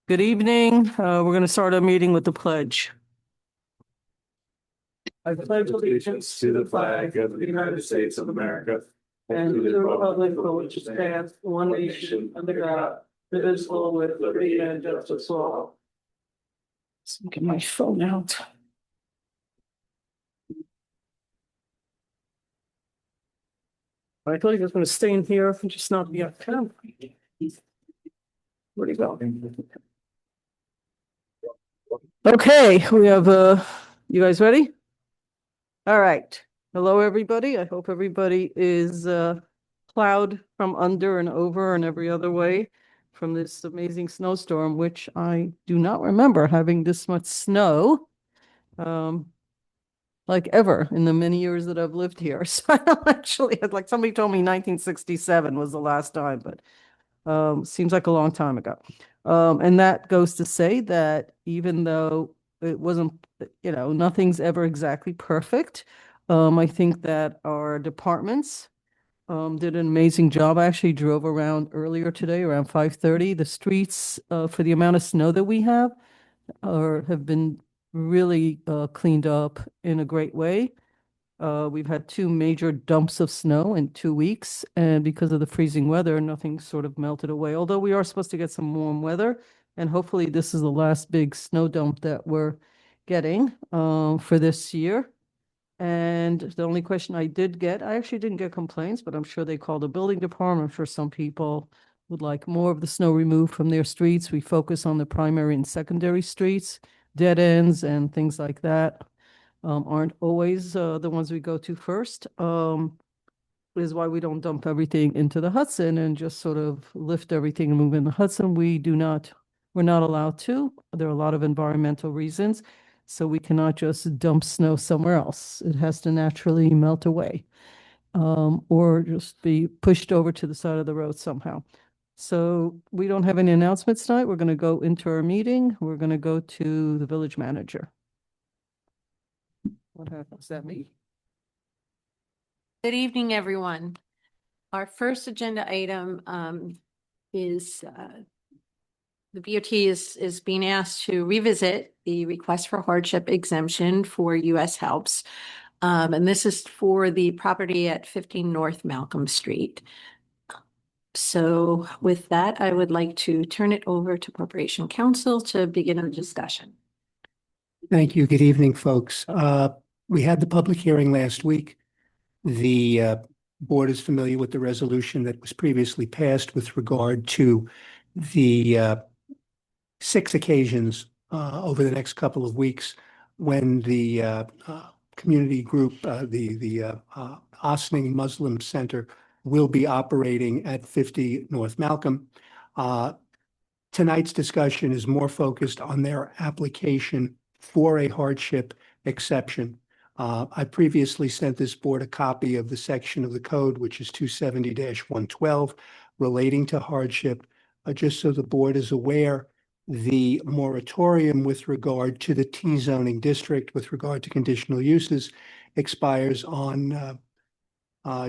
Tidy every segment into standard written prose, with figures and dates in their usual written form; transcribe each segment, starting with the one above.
Good evening. We're going to start our meeting with the pledge. I pledge allegiance to the flag of the United States of America and to the republic for which it stands, one nation, under God, indivisible, with liberty and justice for all. Let's get my phone out. I thought he was going to stay in here and just not be on camera. Where'd he go? Okay, we have, you guys ready? All right. Hello, everybody. I hope everybody is plowed from under and over and every other way from this amazing snowstorm, which I do not remember having this much snow like ever in the many years that I've lived here. So I don't actually, like somebody told me 1967 was the last time, but seems like a long time ago. And that goes to say that even though it wasn't, nothing's ever exactly perfect, I think that our departments did an amazing job. I actually drove around earlier today around 5:30. The streets, for the amount of snow that we have been really cleaned up in a great way. We've had two major dumps of snow in 2 weeks, and because of the freezing weather, nothing sort of melted away. Although we are supposed to get some warm weather, and hopefully this is the last big snow dump that we're getting for this year. And the only question I did get, I actually didn't get complaints, but I'm sure they called the building department. I'm sure some people would like more of the snow removed from their streets. We focus on the primary and secondary streets, dead ends and things like that. Aren't always the ones we go to first. Is why we don't dump everything into the Hudson and just sort of lift everything and move in the Hudson. We're not allowed to. There are a lot of environmental reasons. So we cannot just dump snow somewhere else. It has to naturally melt away, or just be pushed over to the side of the road somehow. So we don't have any announcements tonight. We're going to go into our meeting. We're going to go to the village manager. What happens? Is that me? Good evening, everyone. Our first agenda item is the BOT is being asked to revisit the request for hardship exemption for U.S. Helps. And this is for the property at 15 North Malcolm Street. So with that, I would like to turn it over to Corporation Counsel to begin a discussion. Thank you. Good evening, folks. We had the public hearing last week. The board is familiar with the resolution that was previously passed with regard to the 6 occasions over the next couple of weeks when the community group, the Ossining Muslim Center, will be operating at 50 North Malcolm. Tonight's discussion is more focused on their application for a hardship exception. I previously sent this board a copy of the section of the code, which is 270-112, relating to hardship. Just so the board is aware, the moratorium with regard to the T zoning district, with regard to conditional uses, expires on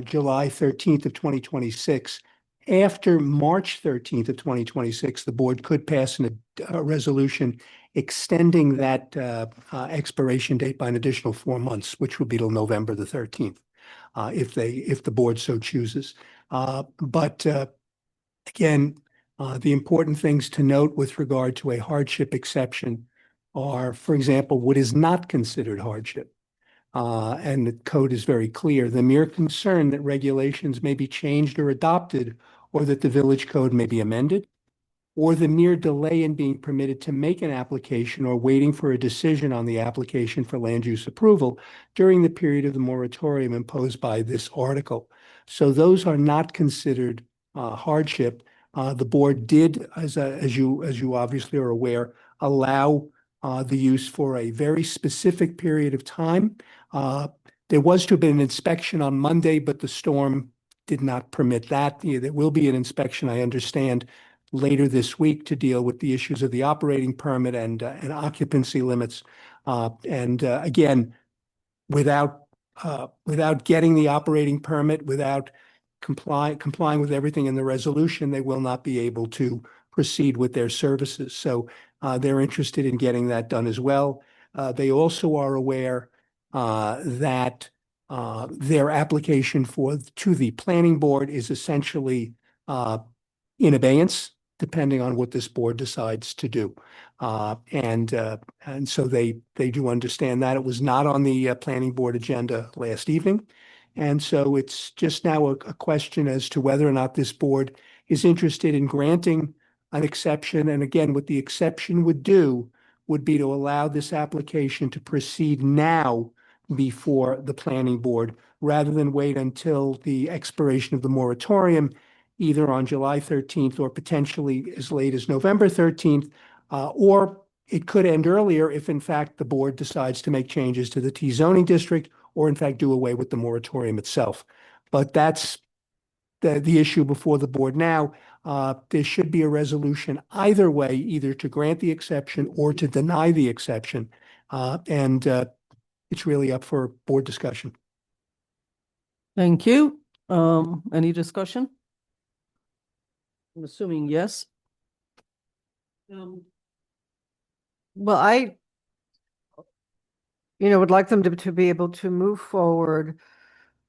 July 13th of 2026. After March 13th of 2026, the board could pass a resolution extending that expiration date by an additional 4 months, which would be till November the 13th, if the board so chooses. But again, the important things to note with regard to a hardship exception are, for example, what is not considered hardship. And the code is very clear. The mere concern that regulations may be changed or adopted, or that the village code may be amended, or the mere delay in being permitted to make an application or waiting for a decision on the application for land use approval during the period of the moratorium imposed by this article. So those are not considered hardship. The board did, as you obviously are aware, allow the use for a very specific period of time. There was to have been an inspection on Monday, but the storm did not permit that. There will be an inspection, I understand, later this week to deal with the issues of the operating permit and occupancy limits. Again, without getting the operating permit, without complying with everything in the resolution, they will not be able to proceed with their services. So they're interested in getting that done as well. They also are aware that their application to the planning board is essentially in abeyance, depending on what this board decides to do. And so they do understand that. It was not on the planning board agenda last evening. And so it's just now a question as to whether or not this board is interested in granting an exception. And again, what the exception would do would be to allow this application to proceed now before the planning board, rather than wait until the expiration of the moratorium, either on July 13th or potentially as late as November 13th, or it could end earlier if in fact the board decides to make changes to the T zoning district or in fact do away with the moratorium itself. But that's the issue before the board now. There should be a resolution either way, either to grant the exception or to deny the exception. And it's really up for board discussion. Thank you. Any discussion? I'm assuming yes. Well, I, would like them to be able to move forward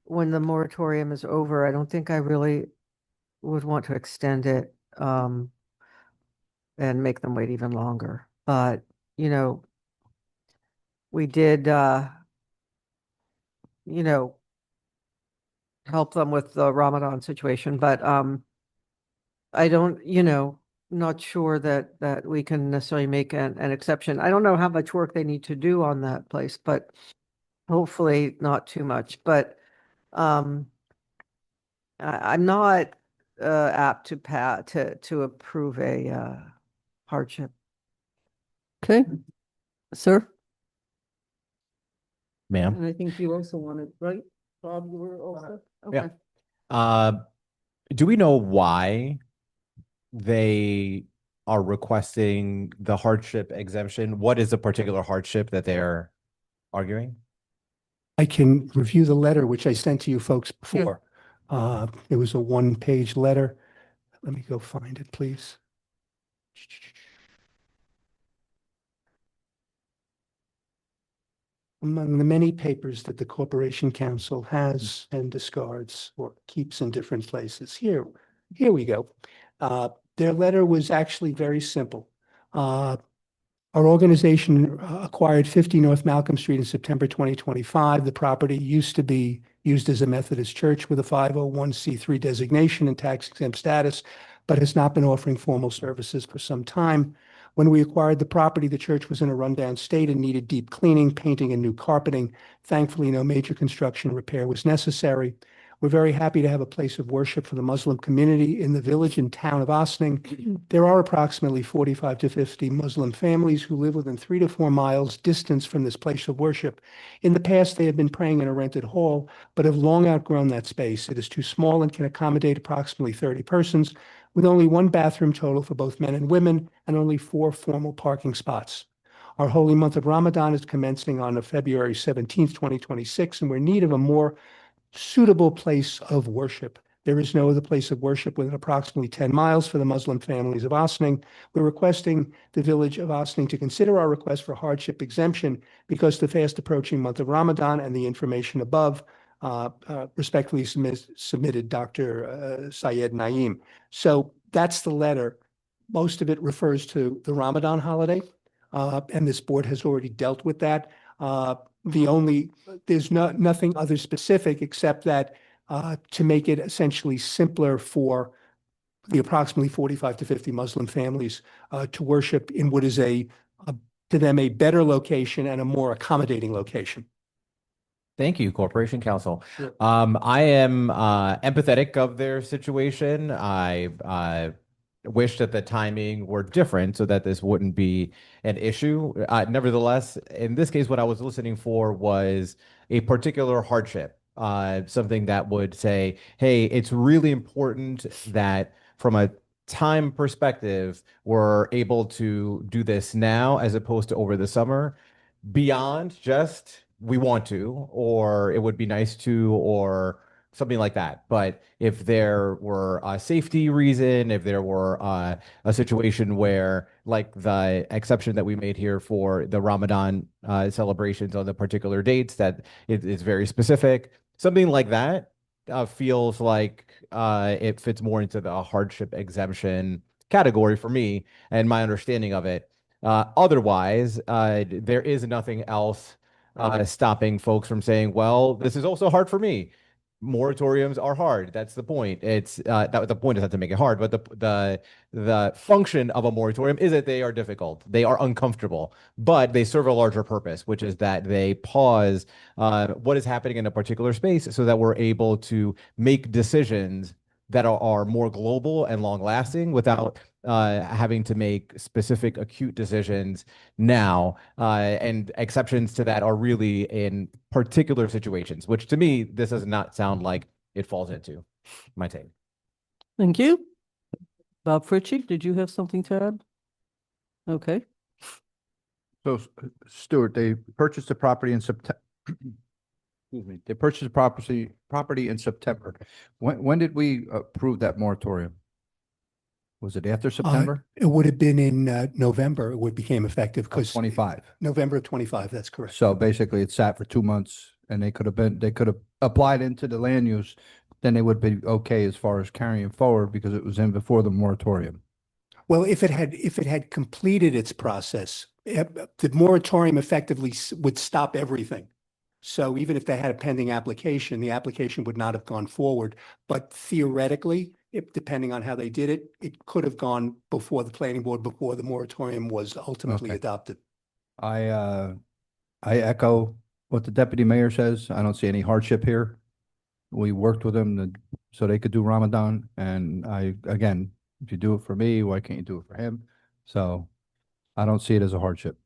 when the moratorium is over. I don't think I really would want to extend it, and make them wait even longer. But, we did, help them with the Ramadan situation, but, I don't, not sure that we can necessarily make an exception. I don't know how much work they need to do on that place, but hopefully not too much. But I'm not apt to approve a hardship. Okay, sir? Ma'am. And I think you also wanted, right? Bob, you were also? Yeah. Okay. Do we know why they are requesting the hardship exemption? What is the particular hardship that they're arguing? I can review the letter which I sent to you folks before. It was a one-page letter. Let me go find it, please. Among the many papers that the Corporation Council has and discards or keeps in different places, here we go. Their letter was actually very simple. Our organization acquired 50 North Malcolm Street in September 2025. The property used to be used as a Methodist church with a 501c3 designation and tax-exempt status, but has not been offering formal services for some time. When we acquired the property, the church was in a rundown state and needed deep cleaning, painting, and new carpeting. Thankfully, no major construction repair was necessary. We're very happy to have a place of worship for the Muslim community in the village and town of Ossining. There are approximately 45 to 50 Muslim families who live within 3 to 4 miles distance from this place of worship. In the past, they have been praying in a rented hall, but have long outgrown that space. It is too small and can accommodate approximately 30 persons, with only one bathroom total for both men and women and only 4 formal parking spots. Our holy month of Ramadan is commencing on February 17th, 2026, and we're in need of a more suitable place of worship. There is no other place of worship within approximately 10 miles for the Muslim families of Ossining. We're requesting the village of Ossining to consider our request for hardship exemption because the fast approaching month of Ramadan and the information above respectfully submitted Dr. Syed Naeem. So that's the letter. Most of it refers to the Ramadan holiday, and this board has already dealt with that. There's nothing other specific except that to make it essentially simpler for the approximately 45 to 50 Muslim families to worship in what is to them a better location and a more accommodating location. Thank you, Corporation Counsel. Sure. I am empathetic of their situation. I wish that the timing were different so that this wouldn't be an issue. Nevertheless, in this case, what I was listening for was a particular hardship, something that would say, hey, it's really important that from a time perspective, we're able to do this now as opposed to over the summer, beyond just we want to, or it would be nice to, or something like that. But if there were a safety reason, if there were a situation where, like the exception that we made here for the Ramadan celebrations on the particular dates, that it is very specific, something like that feels like it fits more into the hardship exemption category for me and my understanding of it. Otherwise, there is nothing else stopping folks from saying, well, this is also hard for me. Moratoriums are hard. That's the point. It's that the point is not to make it hard, but the function of a moratorium is that they are difficult. They are uncomfortable, but they serve a larger purpose, which is that they pause what is happening in a particular space so that we're able to make decisions that are more global and long lasting without having to make specific acute decisions now. And exceptions to that are really in particular situations, which to me, this does not sound like it falls into. My take. Thank you. Bob Fritchie, did you have something to add? Okay. So Stuart, they purchased the property in September. Excuse me, they purchased the property in September. When did we approve that moratorium? Was it after September? It would have been in November, it became effective Of because 25. November of 25, that's correct. So basically it sat for 2 months and they could have applied into the land use, then they would be okay as far as carrying forward because it was in before the moratorium. Well, if it had completed its process, the moratorium effectively would stop everything. So even if they had a pending application, the application would not have gone forward. But theoretically, depending on how they did it, it could have gone before the planning board, before the moratorium was ultimately Okay. adopted. I echo what the deputy mayor says. I don't see any hardship here. We worked with them so they could do Ramadan. And again, if you do it for me, why can't you do it for him? So I don't see it as a hardship.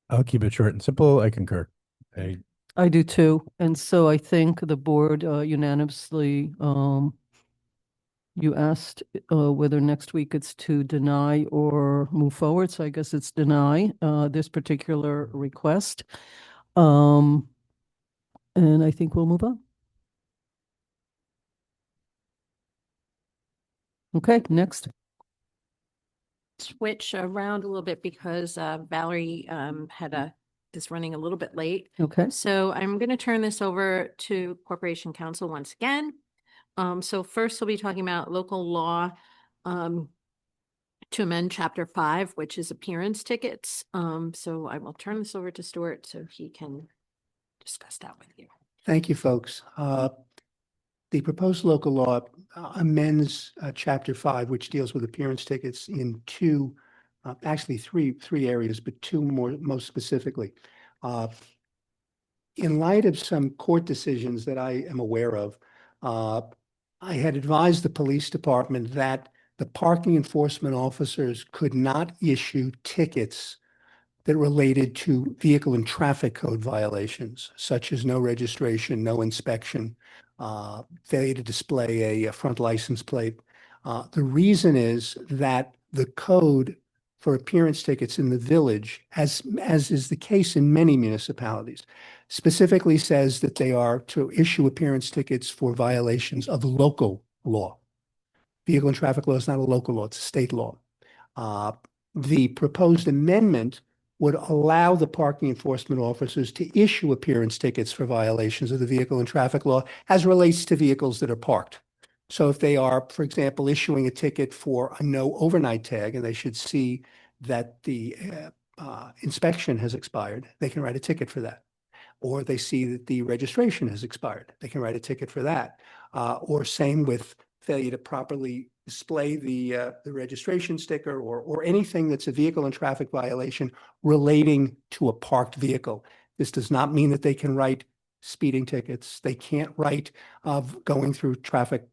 I'll keep it short and simple. I concur. I do too. And so I think the board unanimously, you asked whether next week it's to deny or move forward. So I guess it's deny this particular request. And I think we'll move on. Okay, next. Switch around a little bit because Valerie is running a little bit late. Okay. So I'm going to turn this over to Corporation Counsel once again. So first we'll be talking about local law to amend Chapter 5, which is appearance tickets. So I will turn this over to Stuart so he can discuss that with you. Thank you, folks. The proposed local law amends Chapter 5, which deals with appearance tickets in two, actually three areas, but two most specifically. In light of some court decisions that I am aware of, I had advised the police department that the parking enforcement officers could not issue tickets that related to vehicle and traffic code violations, such as no registration, no inspection, failure to display a front license plate. The reason is that the code for appearance tickets in the village, as is the case in many municipalities, specifically says that they are to issue appearance tickets for violations of local law. Vehicle and traffic law is not a local law, it's a state law. The proposed amendment would allow the parking enforcement officers to issue appearance tickets for violations of the vehicle and traffic law as relates to vehicles that are parked. So if they are, for example, issuing a ticket for a no overnight tag and they should see that the inspection has expired, they can write a ticket for that. Or they see that the registration has expired, they can write a ticket for that. Or same with failure to properly display the registration sticker or anything that's a vehicle and traffic violation relating to a parked vehicle. This does not mean that they can write speeding tickets. They can't write going through traffic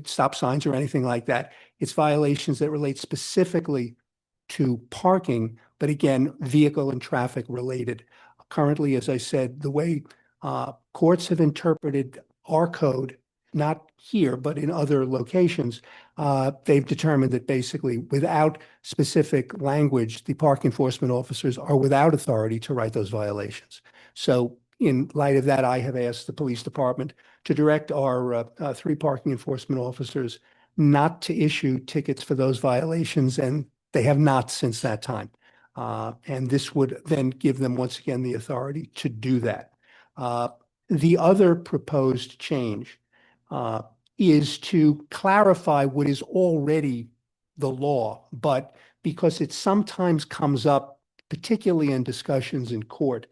stop signs or anything like that. It's violations that relate specifically to parking, but again, vehicle and traffic related. Currently, as I said, the way courts have interpreted our code not here, but in other locations, they've determined that basically without specific language, the park enforcement officers are without authority to write those violations. So in light of that, I have asked the police department to direct our 3 parking enforcement officers not to issue tickets for those violations, and they have not since that time. And this would then give them once again the authority to do that. The other proposed change is to clarify what is already the law, but because it sometimes comes up, particularly in discussions in court,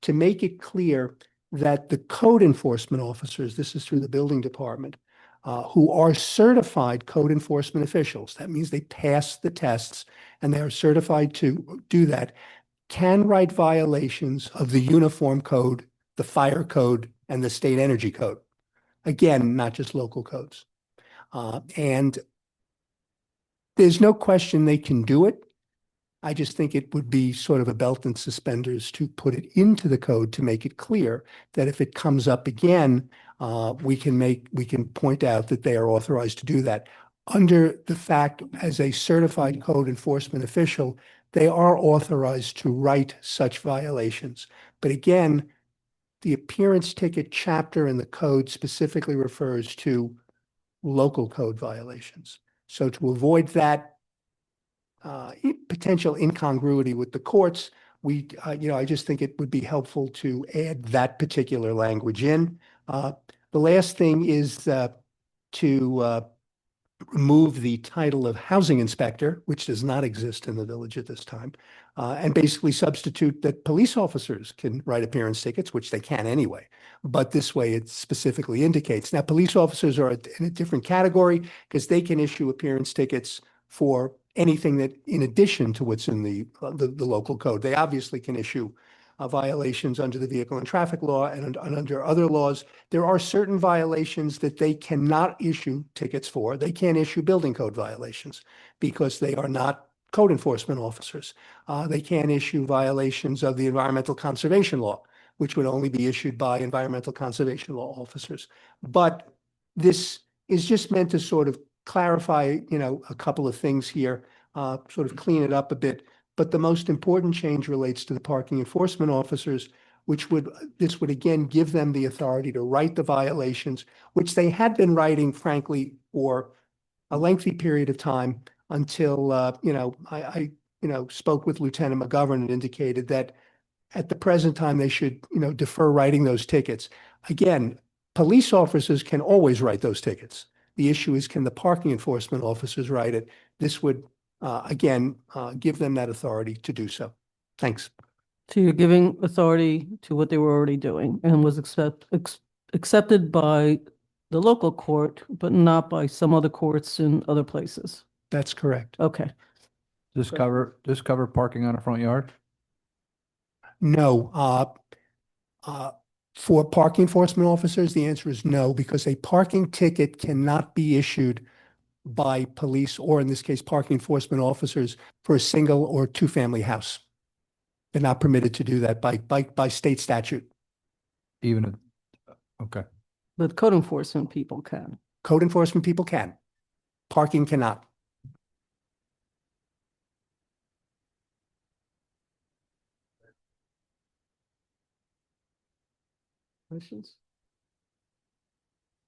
to make it clear that the code enforcement officers, this is through the building department, who are certified code enforcement officials, that means they pass the tests and they are certified to do that, can write violations of the uniform code, the fire code, and the state energy code. Again, not just local codes. And there's no question they can do it. I just think it would be sort of a belt and suspenders to put it into the code to make it clear that if it comes up again, we can point out that they are authorized to do that. Under the fact, as a certified code enforcement official, they are authorized to write such violations. But again, the appearance ticket chapter in the code specifically refers to local code violations. So to avoid that potential incongruity with the courts, I just think it would be helpful to add that particular language in. The last thing is to remove the title of housing inspector, which does not exist in the village at this time, and basically substitute that police officers can write appearance tickets, which they can anyway. But this way it specifically indicates. Now, police officers are in a different category because they can issue appearance tickets for anything that, in addition to what's in the local code. They obviously can issue violations under the vehicle and traffic law and under other laws. There are certain violations that they cannot issue tickets for. They can't issue building code violations because they are not code enforcement officers. They can't issue violations of the environmental conservation law, which would only be issued by environmental conservation law officers. But this is just meant to sort of clarify, a couple of things here, sort of clean it up a bit. But the most important change relates to the parking enforcement officers, this would again give them the authority to write the violations, which they had been writing, frankly, for a lengthy period of time until, I spoke with Lieutenant McGovern and indicated that at the present time, they should, defer writing those tickets. Again, police officers can always write those tickets. The issue is, can the parking enforcement officers write it? This would, again, give them that authority to do so. Thanks. So you're giving authority to what they were already doing and was accepted by the local court, but not by some other courts in other places. That's correct. Okay. This cover parking on a front yard? No. For parking enforcement officers, the answer is no, because a parking ticket cannot be issued by police, or in this case, parking enforcement officers, for a single or two-family house. They're not permitted to do that by state statute. Okay. But code enforcement people can. Code enforcement people can. Parking cannot. Questions?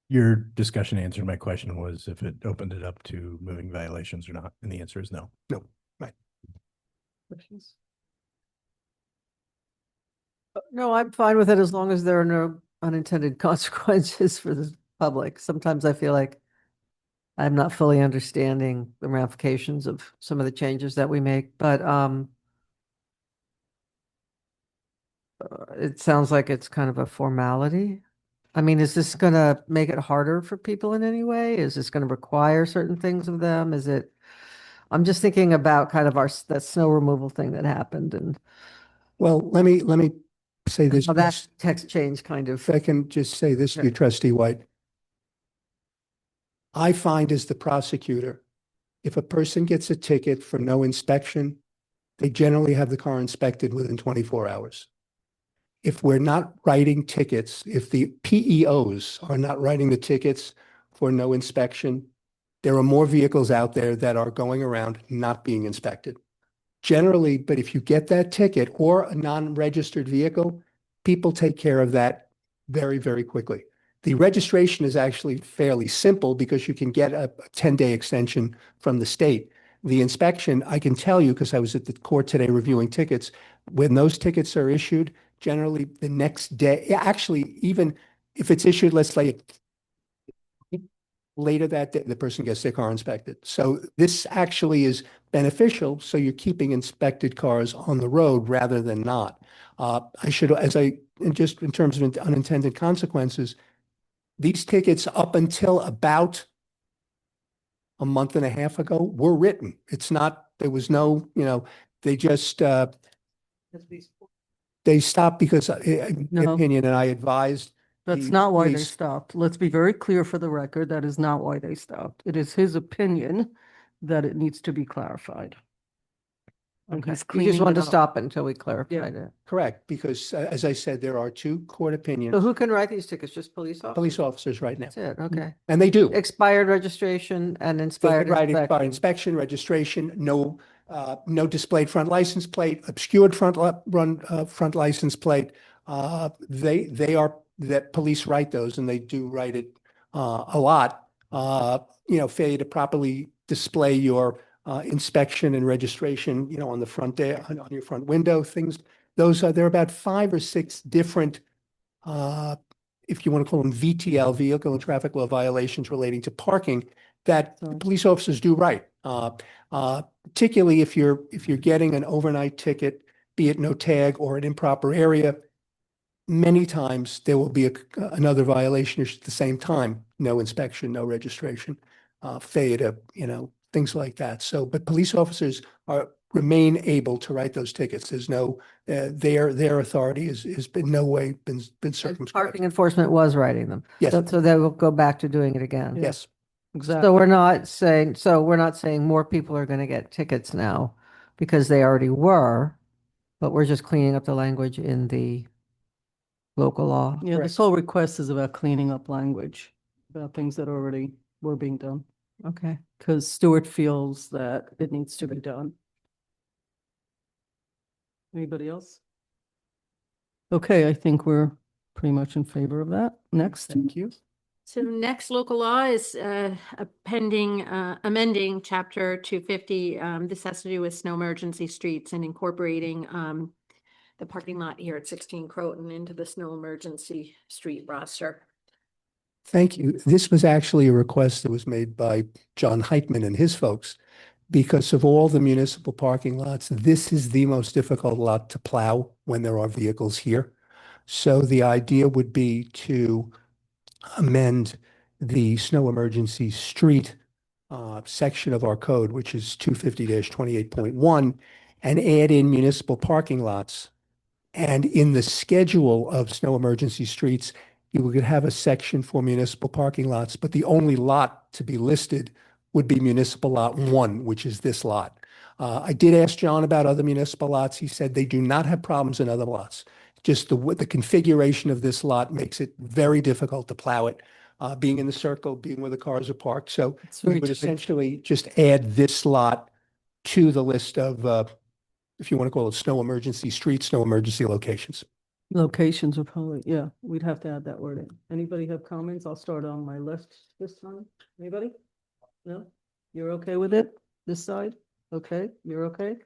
Your discussion answered my question was if it opened it up to moving violations or not, and the answer is no. No, right. Questions? No, I'm fine with it as long as there are no unintended consequences for the public. Sometimes I feel like I'm not fully understanding the ramifications of some of the changes that we make, but it sounds like it's kind of a formality. I mean, is this going to make it harder for people in any way? Is this going to require certain things of them? I'm just thinking about kind of that snow removal thing that happened and Well, let me say this. how that text change kind of. If I can just say this to you, Okay. Trustee White. I find as the prosecutor, if a person gets a ticket for no inspection, they generally have the car inspected within 24 hours. if we're not writing tickets, if the PEOs are not writing the tickets for no inspection, there are more vehicles out there that are going around not being inspected. Generally, but if you get that ticket or a non-registered vehicle, people take care of that very, very quickly. The registration is actually fairly simple because you can get a 10-day extension from the state. The inspection, I can tell you, because I was at the court today reviewing tickets, when those tickets are issued, generally the next day, actually, even if it's issued, let's say later that day, the person gets their car inspected. So this actually is beneficial. So you're keeping inspected cars on the road rather than not. Just in terms of unintended consequences, these tickets up until about a month and a half ago were written. It's not, there was no, they just, they stopped because, in my No. opinion, and I advised. That's the not why they police- stopped. Let's be very clear for the record. That is not why they stopped. It is his opinion that it needs to be clarified. And Okay. he's You cleaning just wanted it to up. stop it until we clarified it. Correct, because as I said, there are two court So opinions, who can write these tickets? Just police officers? police officers right now, That's it, okay. and they do. Expired registration and They inspired could write it by inspection. inspection, registration, no displayed front license plate, obscured front license plate. That police write those, and they do write it a lot. Failure to properly display your inspection and registration, on the front there, on your front window, things. There are about 5 or 6 different if you want to call them VTL, vehicle and traffic law violations relating to parking, that Sorry. police officers do right. Particularly if you're getting an overnight ticket, be it no tag or an improper area, many times there will be another violation at the same time, no inspection, no registration, failure to, things like that. So, but police officers remain able to write those tickets. There's no, their authority has been no way been And circumscribed. Parking enforcement was writing them. Yes. So they will go back to doing it again. Yes. Exactly. So we're not saying more people are going to get tickets now because they already were, but we're just cleaning up the language in the local law. Yeah, this whole request is about cleaning up language, about things that already were being done. Okay. Because Stuart feels that it needs to be done. Anybody else? Okay, I think we're pretty much in favor of that. Next. Thank you. So next local law is amending chapter 250. This has to do with snow emergency streets and incorporating the parking lot here at 16 Croton into the snow emergency street roster. Thank you. This was actually a request that was made by John Heitman and his folks. Because of all the municipal parking lots, this is the most difficult lot to plow when there are vehicles here. So the idea would be to amend the snow emergency street section of our code, which is 250-28.1, and add in municipal parking lots. And in the schedule of snow emergency streets, you would have a section for municipal parking lots, but the only lot to be listed would be municipal lot 1, which is this lot. I did ask John about other municipal lots. He said they do not have problems in other lots. Just the configuration of this lot makes it very difficult to plow it, being in the circle, being where the cars are parked. So It's we very would tight. essentially just add this lot to the list of, if you want to call it snow emergency streets, snow emergency locations. Locations are probably, yeah, we'd have to add that word in. Anybody have comments? I'll start on my left this time. Anybody? No? You're okay with it? This side? Okay, you're okay?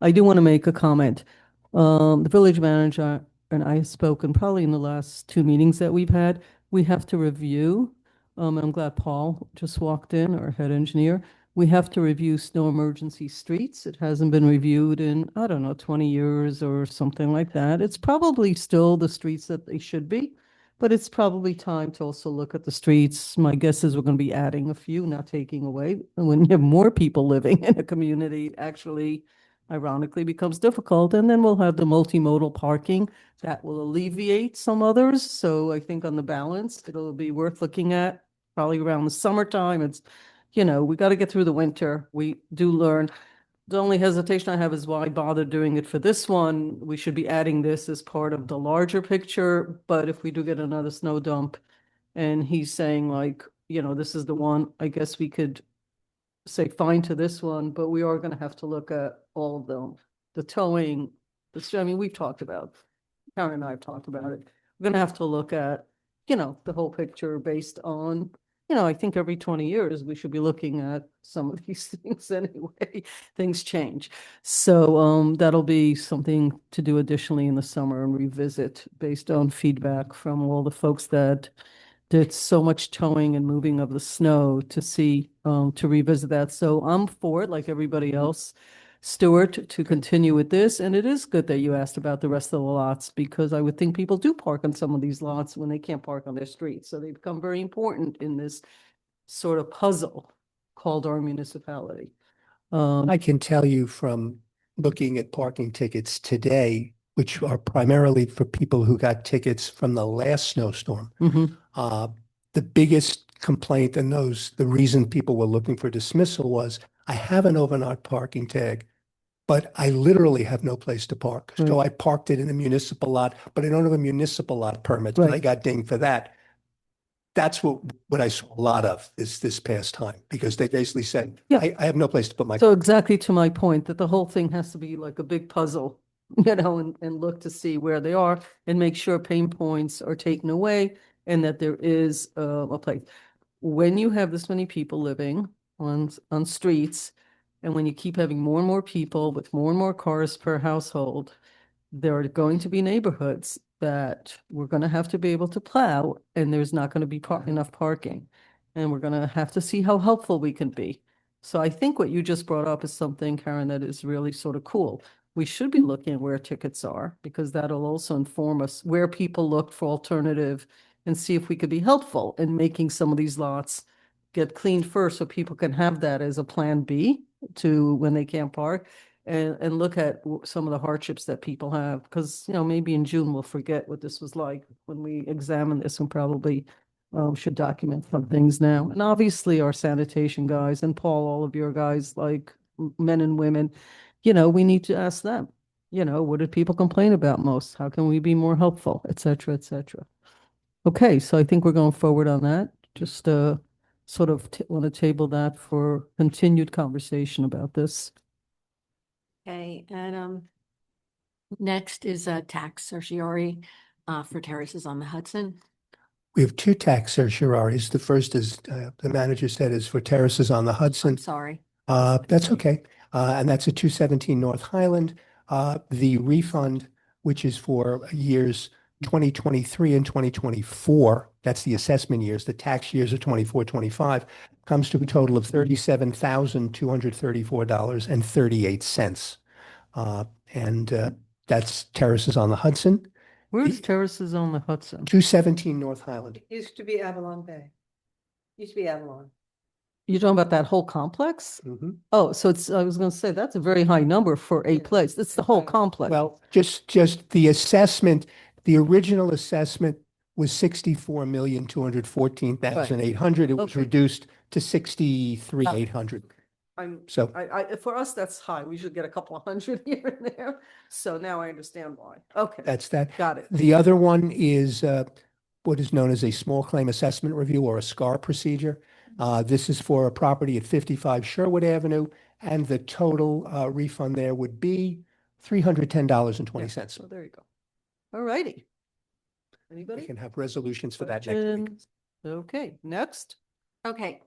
I do want to make a comment. The village manager and I have spoken probably in the last 2 meetings that we've had. We have to review, and I'm glad Paul just walked in, our head engineer. We have to review snow emergency streets. It hasn't been reviewed in, I don't know, 20 years or something like that. It's probably still the streets that they should be, but it's probably time to also look at the streets. My guess is we're going to be adding a few, not taking away. And when you have more people living in a community, it actually ironically becomes difficult. And then we'll have the multimodal parking that will alleviate some others. So I think on the balance, it'll be worth looking at probably around the summertime. It's, we got to get through the winter. We do learn The only hesitation I have is why bother doing it for this one? We should be adding this as part of the larger picture, but if we do get another snow dump and he's saying like, this is the one, I guess we could say fine to this one, but we are gonna have to look at all of them. The towing, I mean, we've talked about, Karen and I have talked about it. We're gonna have to look at, the whole picture based on, I think every 20 years, we should be looking at some of these things anyway. Things change. So that'll be something to do additionally in the summer and revisit based on feedback from all the folks that did so much towing and moving of the snow to see, to revisit that. So I'm for it, like everybody else. Stuart, to continue with this, and it is good that you asked about the rest of the lots, because I would think people do park on some of these lots when they can't park on their streets. So they become very important in this sort of puzzle called our municipality. I can tell you from looking at parking tickets today, which are primarily for people who got tickets from the last snowstorm. Mhm. The biggest complaint and the reason people were looking for dismissal was, I have an overnight parking tag, but I literally have no place to park. So Right. I parked it in a municipal lot, but I don't have a municipal lot permit. So I Right. got dinged for that. That's what I saw a lot of this past time, because they basically said, Yeah. I have no place to put my. So exactly to my point, that the whole thing has to be like a big puzzle, and look to see where they are and make sure pain points are taken away and that there is a place. When you have this many people living on streets, and when you keep having more and more people with more and more cars per household, there are going to be neighborhoods that we're going to have to be able to plow, and there's not going to be enough parking. And we're going to have to see how helpful we can be. So I think what you just brought up is something, Karen, that is really sort of cool. We should be looking at where tickets are, because that'll also inform us where people look for alternative, and see if we could be helpful in making some of these lots get cleaned first, so people can have that as a plan B to when they can't park. And look at some of the hardships that people have, because, maybe in June we'll forget what this was like when we examine this, and probably should document some things now. And obviously our sanitation guys, and Paul, all of your guys, like men and women, we need to ask them, what did people complain about most? How can we be more helpful, et cetera, et cetera. Okay, so I think we're going forward on that. Just sort of want to table that for continued conversation about this. Okay, and next is a tax certiorari for terraces on the Hudson. We have two tax certiorari's. The first is, the manager said, is for terraces on the Hudson. I'm sorry. That's okay. And that's at 217 North Highland. The refund, which is for years 2023 and 2024, that's the assessment years. The tax years are 24, 25, comes to a total of $37,234.38. And that's terraces on the Hudson, Where's terraces on the Hudson? 217 North Highland. Used to be Avalon Bay. Used to be Avalon. You're talking about that whole complex? Mhm. Oh, so I was going to say, that's a very high number for a Yeah, place. It's the whole right. complex. Well, just the assessment, the original assessment was 64,214,800. It was Okay. reduced to 63,800. So For us, that's high. We should get a couple of hundred here and there. So now I understand why. Okay, that's that. got it. The other one is what is known as a small claim assessment review, or a SCAR procedure. This is for a property at 55 Sherwood Avenue, and the total refund there would be $310.20. So there you go. All righty. We Anybody? can have resolutions for that next week. Questions? Okay, next. Okay,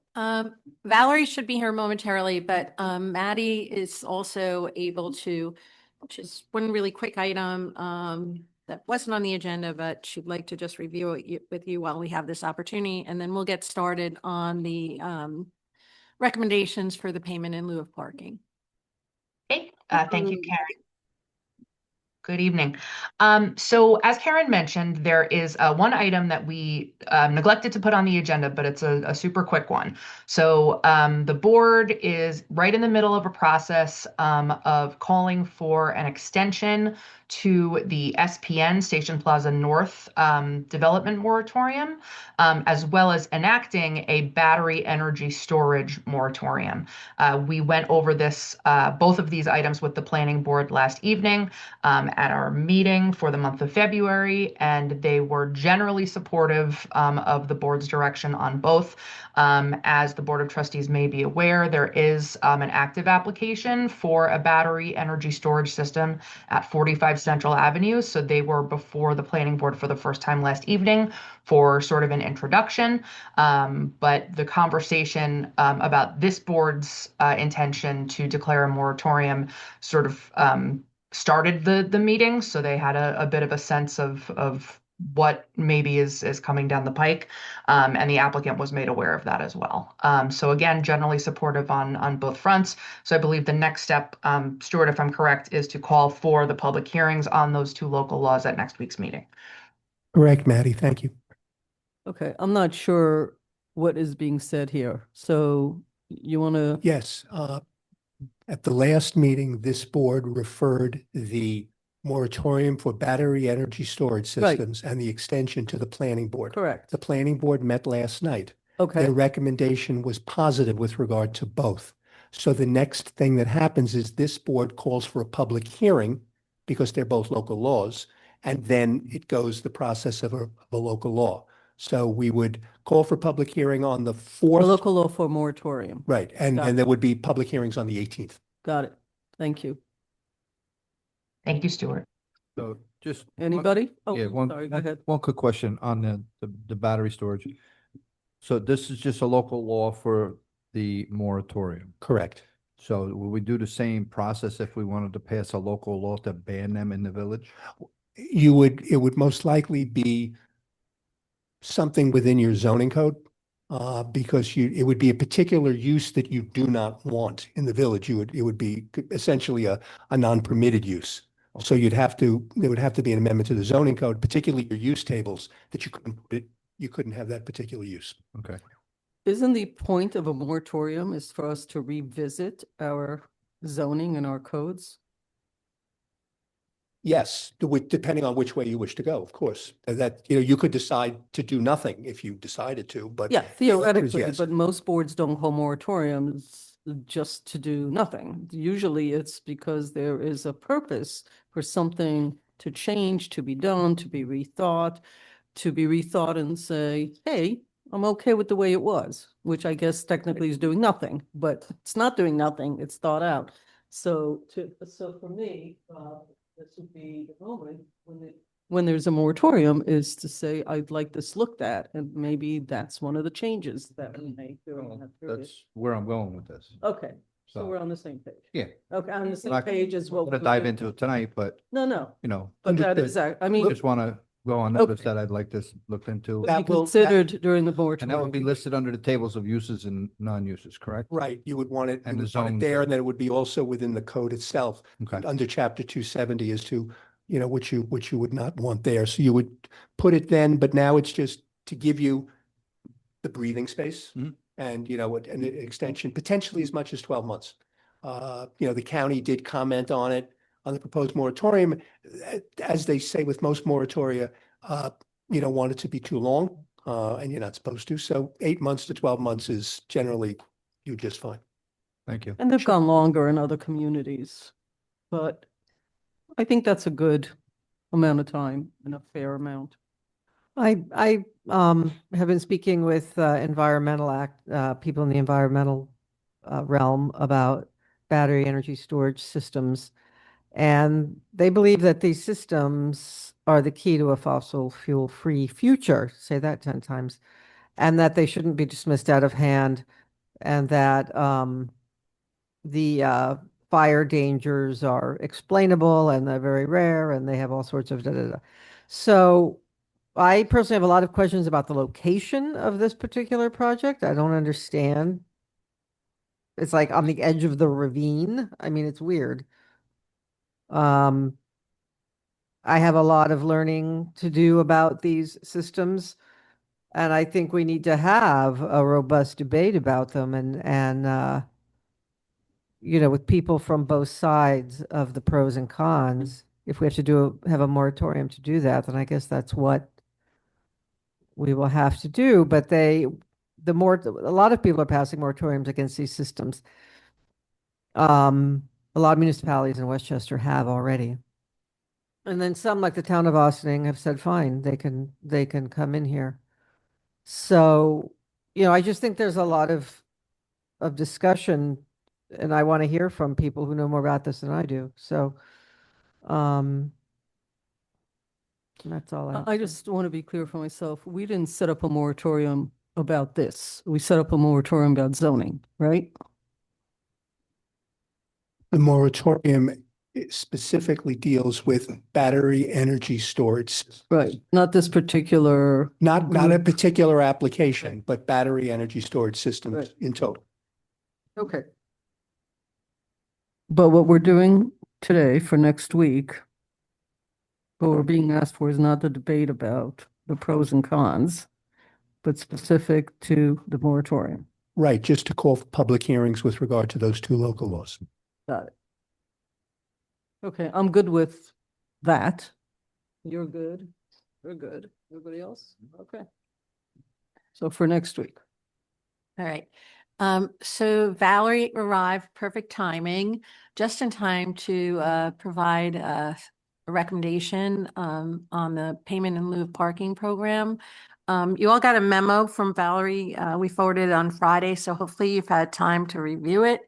Valerie should be here momentarily, but Maddie is also able to, just one really quick item that wasn't on the agenda, but she'd like to just review it with you while we have this opportunity, and then we'll get started on the recommendations for the payment in lieu of parking. Okay, thank you, Karen. Good evening. So as Karen mentioned, there is one item that we neglected to put on the agenda, but it's a super quick one. So the board is right in the middle of a process of calling for an extension to the SPN, Station Plaza North development moratorium, as well as enacting a battery energy storage moratorium. We went over both of these items with the planning board last evening at our meeting for the month of February, and they were generally supportive of the board's direction on both. As the Board of Trustees may be aware, there is an active application for a battery energy storage system at 45 Central Avenue. So they were before the planning board for the first time last evening for sort of an introduction. But the conversation about this board's intention to declare a moratorium sort of started the meeting. So they had a bit of a sense of what maybe is coming down the pike, and the applicant was made aware of that as well. So again, generally supportive on both fronts. So I believe the next step, Stuart, if I'm correct, is to call for the public hearings on those two local laws at next week's meeting. Correct, Maddie. Thank you. Okay, I'm not sure what is being said here. So you want to, Yes, at the last meeting, this board referred the moratorium for battery energy storage Right. systems and the extension to the planning board. correct. The planning board met last night. Okay, Their recommendation was positive with regard to both. So the next thing that happens is this board calls for a public hearing because they're both local laws, and then it goes the process of a local law. So we would call for public hearing on the a 4th. local law for moratorium. Right, and Got it. there would be public hearings on the 18th. Got it. Thank you. Thank you, Stuart. So just. Anybody? Oh, Yeah, sorry, go ahead. one quick question on the battery storage. So this is just a local law for the moratorium. Correct. So will we do the same process if we wanted to pass a local law to ban them in the village? It would most likely be something within your zoning code, because it would be a particular use that you do not want in the village. It would be essentially a non-permitted use. So there would have to be an amendment to the zoning code, particularly your use tables, that you couldn't have that particular use. Okay. Isn't the point of a moratorium is for us to revisit our zoning and our codes? Yes, depending on which way you wish to go, of course. That, you could decide to do nothing if you decided to, but. Yeah, theoretically, yes. but most boards don't hold moratoriums just to do nothing. Usually it's because there is a purpose for something to change, to be done, to be rethought and say, hey, I'm okay with the way it was, which I guess technically is doing nothing, but it's not doing nothing, it's thought out. So for me, this would be the moment when there's a moratorium is to say, I'd like this looked at, and maybe that's one of the changes that we make during that period. That's where I'm going with this. Okay, so So- we're on the same page. Yeah. Okay, on the same Not page as well. I'm gonna dive into it tonight, but No, but that is, Understood. I mean, just want to go on notice Okay. that I'd like this looked into. would be That will- considered during the And that would moratorium. be listed under the tables of uses and non-uses, correct? Right, you would want it, And you the would want it zones. there, and then it would be also within the code itself, Okay. under chapter 270 as to, which you would not want there. So you would put it then, but now it's just to give you the breathing space Mhm. and, an extension, potentially as much as 12 months. The county did comment on it, on the proposed moratorium. As they say with most moratoria, you don't want it to be too long, and you're not supposed to. So 8 months to 12 months is generally, you just fine. Thank you. And they've gone longer in other communities, but I think that's a good amount of time and a fair amount. I have been speaking with people in the environmental realm about battery energy storage systems. And they believe that these systems are the key to a fossil fuel-free future, say that 10 times, and that they shouldn't be dismissed out of hand, and that the fire dangers are explainable and they're very rare and they have all sorts of da. So I personally have a lot of questions about the location of this particular project. I don't understand. It's like on the edge of the ravine. I mean, it's weird. I have a lot of learning to do about these systems, and I think we need to have a robust debate about them and with people from both sides of the pros and cons. if we have to have a moratorium to do that, then I guess that's what we will have to do. But a lot of people are passing moratoriums against these systems. A lot of municipalities in Westchester have already. And then some, like the town of Ossining, have said, fine, they can come in here. So, I just think there's a lot of discussion, and I want to hear from people who know more about this than I do. So, that's all I have I to say. just want to be clear for myself. We didn't set up a moratorium about this. We set up a moratorium about zoning, right? The moratorium specifically deals with battery energy storage. Right. Not this particular. Not a group. particular application, but battery energy storage systems Right. in total. Okay. But what we're doing today for next week, what we're being asked for is not the debate about the pros and cons, but specific to the moratorium. Right, just to call for public hearings with regard to those two local laws. Got it. Okay, I'm good with that. You're good. We're good. Everybody else? Okay. So for next week. All right. So Valerie arrived, perfect timing, just in time to provide a recommendation on the payment in lieu of parking program. You all got a memo from Valerie. We forwarded it on Friday, so hopefully you've had time to review it.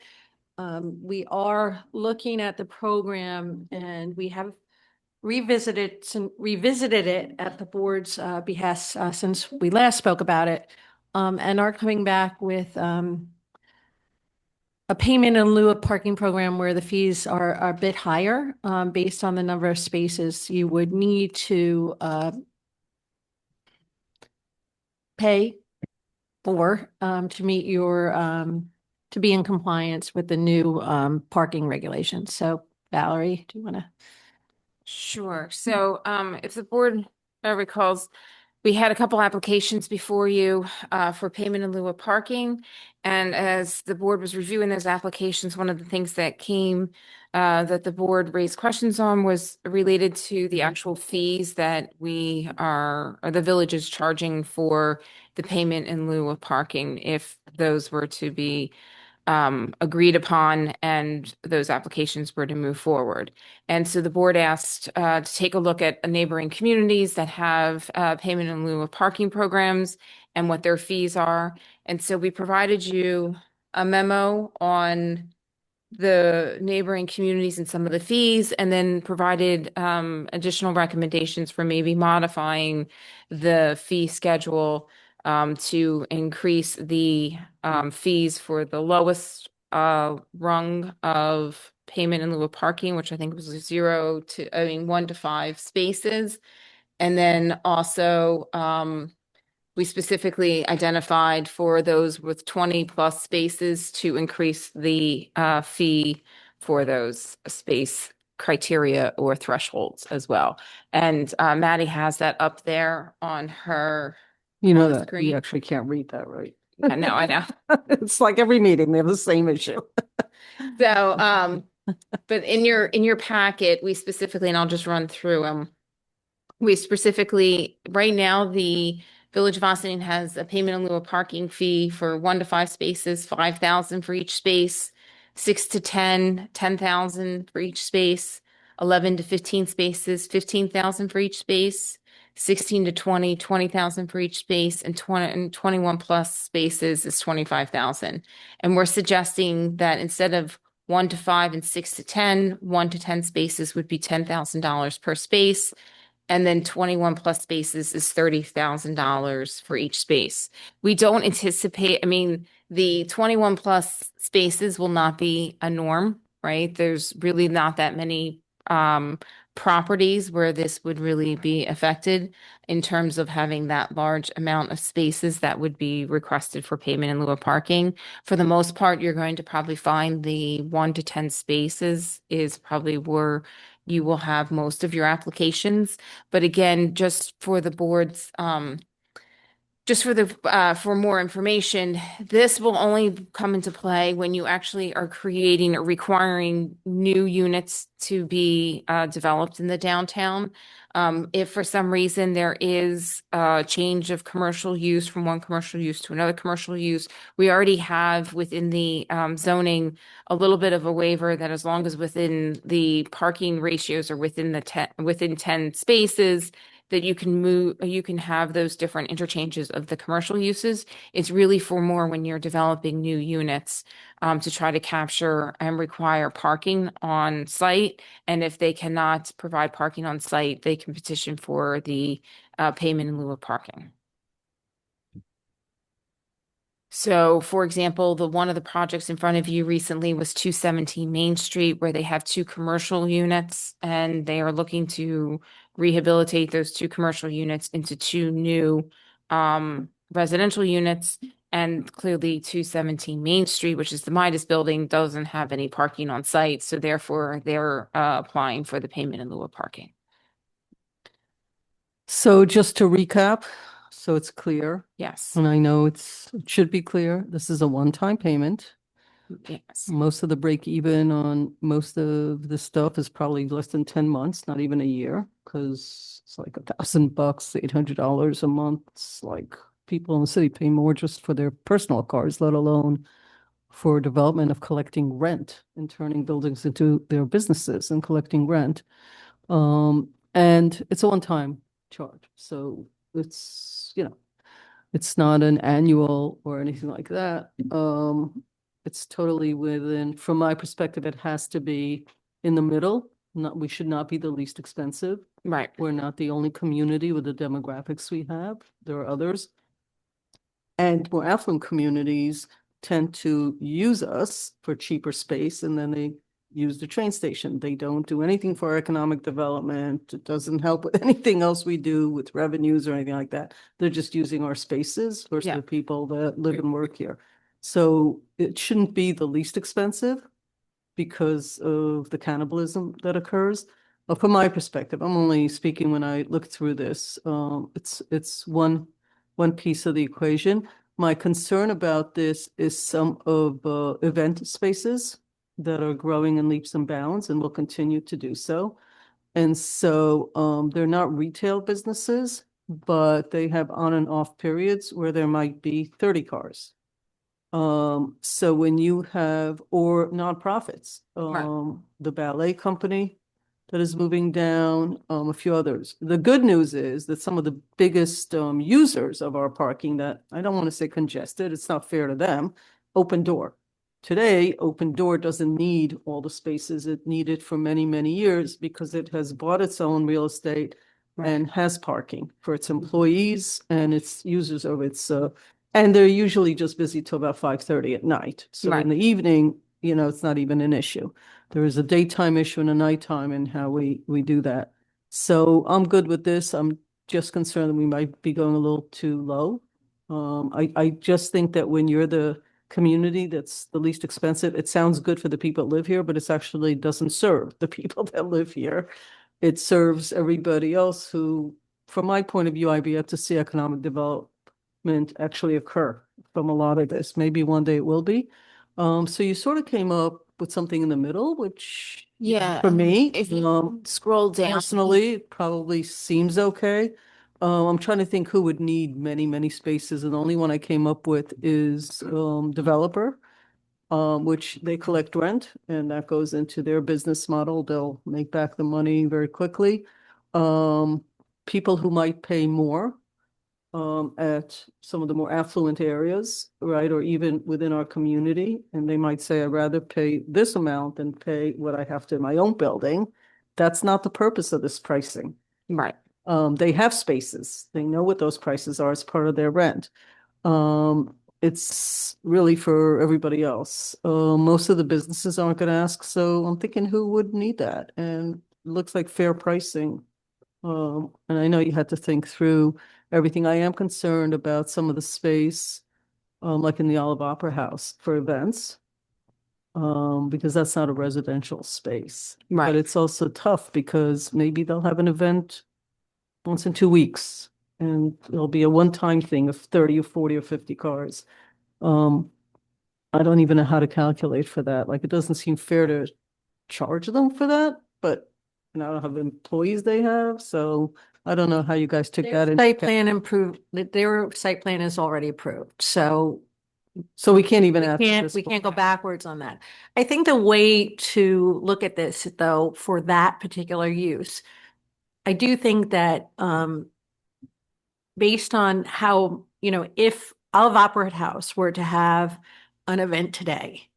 We are looking at the program, and we have revisited it at the board's behest since we last spoke about it, and are coming back with a payment in lieu of parking program where the fees are a bit higher based on the number of spaces you would need to pay for to meet your to be in compliance with the new parking regulations. So Valerie, do you want to? Sure. So, if the board recalls, we had a couple applications before you for payment in lieu of parking. And as the board was reviewing those applications, one of the things that came that the board raised questions on was related to the actual fees that or the village is charging for the payment in lieu of parking, if those were to be agreed upon and those applications were to move forward. And so the board asked to take a look at neighboring communities that have payment in lieu of parking programs and what their fees are. And so we provided you a memo on the neighboring communities and some of the fees, and then provided additional recommendations for maybe modifying the fee schedule to increase the fees for the lowest rung of payment in lieu of parking, which I think was 1 to 5 spaces. And then also we specifically identified for those with 20 plus spaces to increase the fee for those space criteria or thresholds as well. And Maddie has that up there on her. You know On the that screen. you actually can't read that, right? I know, I know. It's like every meeting, they have the same issue. So, but in your packet, we specifically, and I'll just run through them. We specifically, right now, the Village of Ossining has a payment in lieu of parking fee for 1 to 5 spaces, 5,000 for each space, 6 to 10, 10,000 for each space, 11 to 15 spaces, 15,000 for each space, 16 to 20, 20,000 for each space, and 21 plus spaces is 25,000. And we're suggesting that instead of 1 to 5 and 6 to 10, 1 to 10 spaces would be $10,000 per space. And then 21 plus spaces is $30,000 for each space. We don't anticipate, the 21 plus spaces will not be a norm, right? There's really not that many properties where this would really be affected in terms of having that large amount of spaces that would be requested for payment in lieu of parking. For the most part, you're going to probably find the 1 to 10 spaces is probably where you will have most of your applications. But again, just for the board's just for more information, this will only come into play when you actually are creating or requiring new units to be developed in the downtown. If for some reason there is a change of commercial use from one commercial use to another commercial use, we already have within the zoning a little bit of a waiver that as long as within the parking ratios are within within 10 spaces, that you can have those different interchanges of the commercial uses. It's really for more when you're developing new units to try to capture and require parking on site. And if they cannot provide parking on site, they can petition for the payment in lieu of parking. So, for example, one of the projects in front of you recently was 217 Main Street, where they have two commercial units, and they are looking to rehabilitate those two commercial units into two new residential units. And clearly, 217 Main Street, which is the Midas building, doesn't have any parking on site, so therefore they're applying for the payment in lieu of parking. So just to recap, so it's clear, Yes, and I know it should be clear, this is a one-time payment. yes, Most of the break even on most of the stuff is probably less than 10 months, not even a year, because it's like $1,000, $800 a month. It's like people in the city pay more just for their personal cars, let alone for development of collecting rent and turning buildings into their businesses and collecting rent. And it's a one-time charge. So it's, it's not an annual or anything like that. It's totally within, from my perspective, it has to be in the middle. We should not be the least expensive. right. We're not the only community with the demographics we have. There are others. And more affluent communities tend to use us for cheaper space, and then they use the train station. They don't do anything for economic development. It doesn't help with anything else we do with revenues or anything like that. They're just using our spaces versus Yeah. the people that live and work here. So it shouldn't be the least expensive because of the cannibalism that occurs. But from my perspective, I'm only speaking when I look through this. It's one piece of the equation. My concern about this is some of event spaces that are growing in leaps and bounds and will continue to do so. And so they're not retail businesses, but they have on and off periods where there might be 30 cars. So when you have, or nonprofits, the ballet company that is moving down, a few others. The good news is that some of the biggest users of our parking that, I don't want to say congested, it's not fair to them, Open Door. Today, Open Door doesn't need all the spaces it needed for many, many years because it has bought its own real estate and has parking for its employees and its users of its, and they're usually just busy till about 5:30 at night. So Right. in the evening, it's not even an issue. There is a daytime issue and a nighttime and how we do that. So I'm good with this. I'm just concerned that we might be going a little too low. I just think that when you're the community that's the least expensive, it sounds good for the people that live here, but it's actually doesn't serve the people that live here. It serves everybody else who, from my point of view, I'd be up to see economic development actually occur from a lot of this. Maybe one day it will be. So you sort of came up with something in the middle, which Yeah. for me, If you scroll down. personally, it probably seems okay. I'm trying to think who would need many, many spaces, and the only one I came up with is developer, which they collect rent, and that goes into their business model. They'll make back the money very quickly. People who might pay more at some of the more affluent areas, right? Or even within our community. And they might say, I'd rather pay this amount than pay what I have to in my own building. That's not the purpose of this pricing. Right. They have spaces. They know what those prices are as part of their rent. It's really for everybody else. Most of the businesses aren't going to ask. So I'm thinking who would need that? And it looks like fair pricing. And I know you had to think through everything. I am concerned about some of the space, like in the Olive Opera House for events, because that's not a residential space. Right. But it's also tough because maybe they'll have an event once in 2 weeks. And it'll be a one-time thing of 30 or 40 or 50 cars. I don't even know how to calculate for that. Like, it doesn't seem fair to charge them for that, but I don't know how many employees they have, so I don't know how you guys took that in. Site plan approved, their site plan is already approved, so So we can't even ask we can't go backwards on that. I think the way to look at this, though, for that particular use, I do think that based on how, if Olive Opera House were to have an event today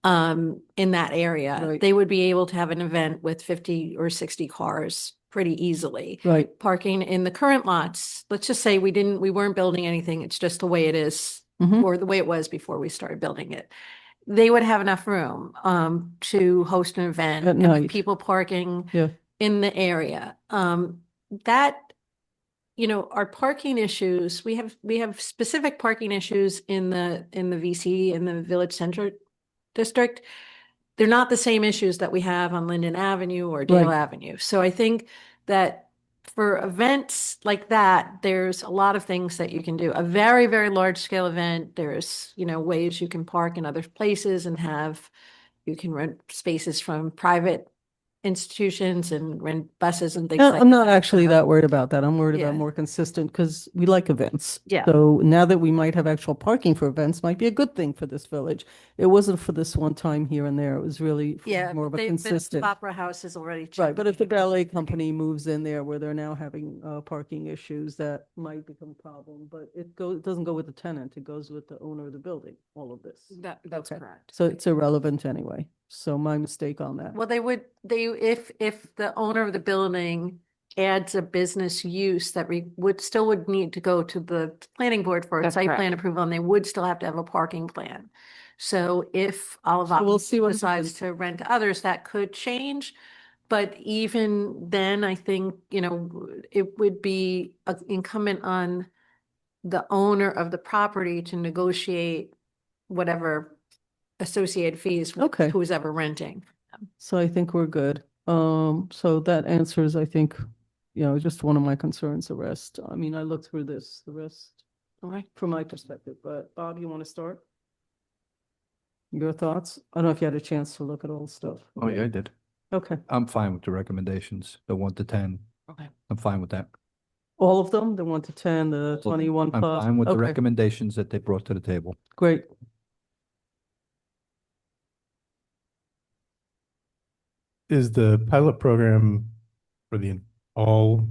in that area, Right. they would be able to have an event with 50 or 60 cars pretty easily. Right. Parking in the current lots, let's just say we weren't building anything, it's just the way it is, Mhm. or the way it was before we started building it. They would have enough room to host an event At and night. people parking Yeah. in the area. That, our parking issues, we have specific parking issues in the VC, in the Village Center district. They're not the same issues that we have on Linden Avenue or Dale Right. Avenue. So I think that for events like that, there's a lot of things that you can do. A very, very large scale event, there's, ways you can park in other places and you can rent spaces from private institutions and rent buses and things like that. I'm not actually that worried about that. I'm worried Yeah. about more consistent because we like events. Yeah. So now that we might have actual parking for events might be a good thing for this village. It wasn't for this one time here and there. It was really for Yeah, more of a the consistent. Opera House is already. Right, but if the changed. ballet company moves in there where they're now having parking issues, that might become a problem. But it doesn't go with the tenant. It goes with the owner of the building, all of this. That's Okay. correct. So it's irrelevant anyway. So my mistake on that. Well, if the owner of the building adds a business use that would need to go to the planning board for a That's site plan correct. approval, and they would still have to have a parking plan. So if Olive So we'll Opera see what decides happens. to rent to others, that could change. But even then, I think, it would be incumbent on the owner of the property to negotiate whatever associated fees with Okay. who's ever renting. So I think we're good. So that answers, I think, just one of my concerns, the rest. I mean, I looked through the rest Okay. from my perspective, but Bob, you want to start? Your thoughts? I don't know if you had a chance to look at all the stuff. Oh, yeah, I did. Okay. I'm fine with the recommendations, the 1 to 10. Okay. I'm fine with that. All of them, the 1 to 10, the 21 I'm plus? fine with the Okay, recommendations that they brought to the table. great. Is the pilot program for the all